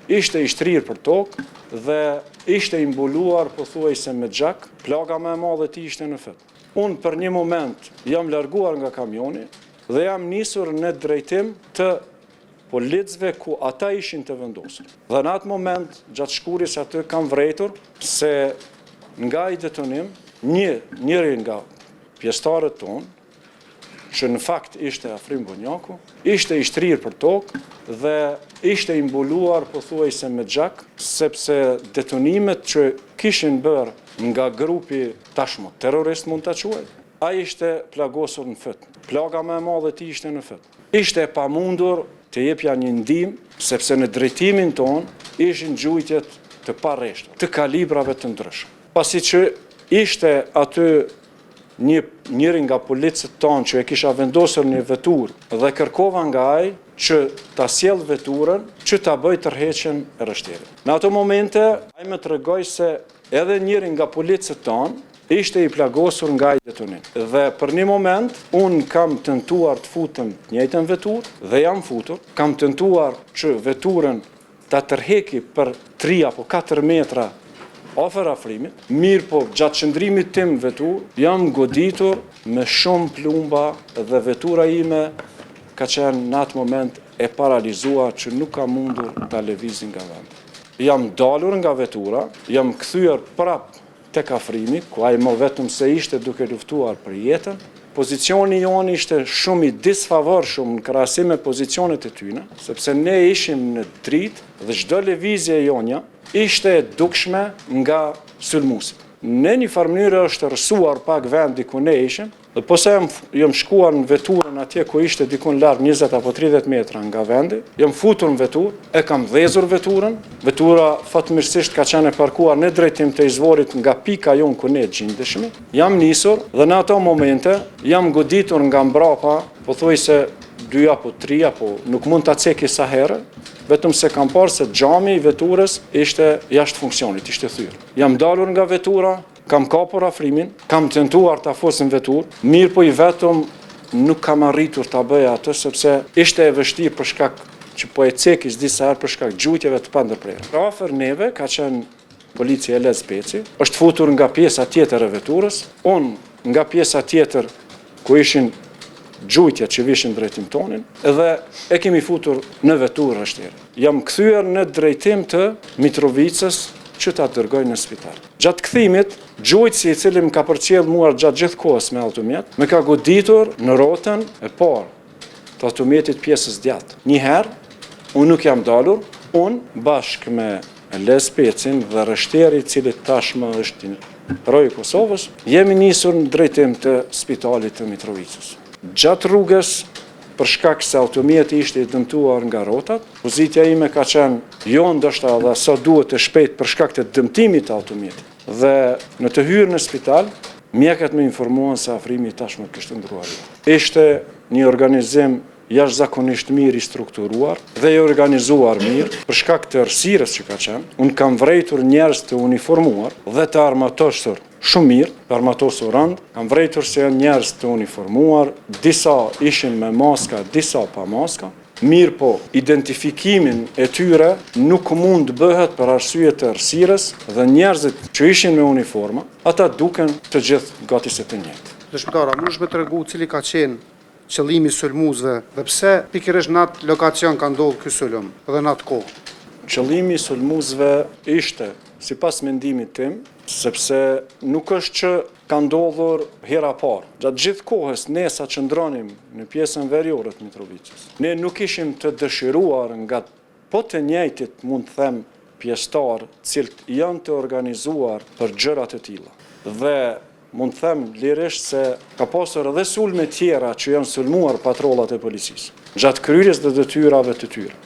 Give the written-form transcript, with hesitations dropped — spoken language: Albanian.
ishte i shtrirë për tokë dhe ishte i mbuluar pothuajse me xhak, plaga më e madhe ti ishte në fund. Unë për një moment jam larguar nga kamioni dhe jam nisur në drejtim të policëve ku ata ishin të vendosur. Dhe në atë moment, gjatë shkurjes aty kam vërejtur se nga i detonim, njëri nga pjesëtarët tonë, që në fakt ishte Afrim Bonjaku, ishte i shtrirë për tokë dhe ishte i mbuluar pothuajse me xhak, sepse detonimet që kishin bërë nga grupi tashmë terrorist mund ta quaj, ai ishte plagosur në fund. Plaga më e madhe ti ishte në fund. Ishte e pamundur të jepja një ndihmë, sepse në drejtimin ton ishin gjujtjet të parreshtura, të kalibrave të ndryshëm. Pasi që ishte aty njëri nga policët tonë që e kisha vendosur një veturë dhe kërkova nga ai që ta sjell veturën që ta bëj tërheqjen e rështerit. Në ato momente ai më tregoi se edhe njëri nga policët tonë ishte i plagosur nga ai detonim. Dhe për një moment unë kam tentuar të futem në njëjtën veturë dhe jam futur, kam tentuar që veturën ta tërheqi për 3 apo 4 metra afër Afrimit, mirë po gjatë qëndrimit tim në veturë jam goditur me shumë plumba dhe vetura ime ka qenë në atë moment e paralizuar që nuk ka mundur ta lëviz nga vendi. Jam dalur nga vetura, jam kthyer prap tek Afrimi, ku ai më vetëm se ishte duke luftuar për jetën. Pozicioni jonë ishte shumë i disfavorshëm në krahasim me pozicionet e tyre, sepse ne ishim në dritë dhe çdo lëvizje jonja ishte e dukshme nga sulmuesit. Në një farë mënyrë është rësuar pak vendi ku ne ishim, dhe posa jam shkuar në veturën atje ku ishte dikun larg 20 apo 30 metra nga vendi, jam futur në veturë, e kam dhezur veturën, vetura fatmirësisht ka qenë e parkuar në drejtim të izvorit nga pika jonë ku ne gjindeshmi, jam nisur dhe në ato momente jam goditur nga mbrapa, pothuajse 2 apo 3 apo nuk mund ta ceki sa herë, vetëm se kam parë se xhami i veturës ishte jashtë funksionit, ishte thyrë. Jam dalur nga vetura, kam kapur Afrimin, kam tentuar ta fos në veturë, mirë po i vetëm nuk kam arritur ta bëja atë sepse ishte e vështirë për shkak që po e ceki disa herë për shkak gjujtjeve të pandërprerë. Afër neve ka qenë policia e Lez Peci, është futur nga pjesa tjetër e veturës, unë nga pjesa tjetër ku ishin gjujtja që vishin drejtim tonin, edhe e kemi futur në veturë rështerë. Jam kthyer në drejtim të Mitrovicës që ta dërgoj në spital. Gjatë kthimit, gjujtësi i cili më ka përcjell mua gjatë gjithë kohës me automjet, më ka goditur në rrotën e parë të automjetit pjesës djathtë. Një herë, unë nuk jam dalur, unë bashkë me Lez Pecin dhe rështeri i cili tashmë është Roji i Kosovës, jemi nisur në drejtim të spitalit të Mitrovicës. Gjatë rrugës, për shkak se automjeti ishte i dëmtuar nga rrotat, pozitja ime ka qenë jo ndoshta edhe sa duhet të shpejt për shkak të dëmtimit të automjetit. Dhe në të hyrë në spital, mjekët më informuan se Afrimi tashmë kishte ndruar. Ishte një organizim jashtëzakonisht mirë i strukturuar dhe i organizuar mirë për shkak të errësirës që ka qenë. Unë kam vrejtur njerëz të uniformuar dhe të armatosur shumë mirë, të armatosur rënd, kam vrejtur se janë njerëz të uniformuar, disa ishin me maska, disa pa maska. Mirë po, identifikimin e tyre nuk mund bëhet për arsye të errësirës dhe njerëzit që ishin me uniforma, ata duken të gjithë gati se të njëjtë. Dëshmitara, mund të tregu cili ka qenë qëllimi i sulmuesve dhe pse pikërisht në atë lokacion ka ndodhur ky sulm dhe në atë kohë? Qëllimi i sulmuesve ishte, sipas mendimit tim, sepse nuk është që ka ndodhur hera parë. Gjatë gjithë kohës ne sa qëndronim në pjesën veriore të Mitrovicës, ne nuk ishim të dëshiruar nga po të njëjtit mund të them pjesëtar, cilët janë të organizuar për gjëra të tilla. Dhe mund të them lirisht se ka pasur edhe sulme tjera që janë sulmuar patrollat e policisë, gjatë kryerjes dhe detyrave të tyre.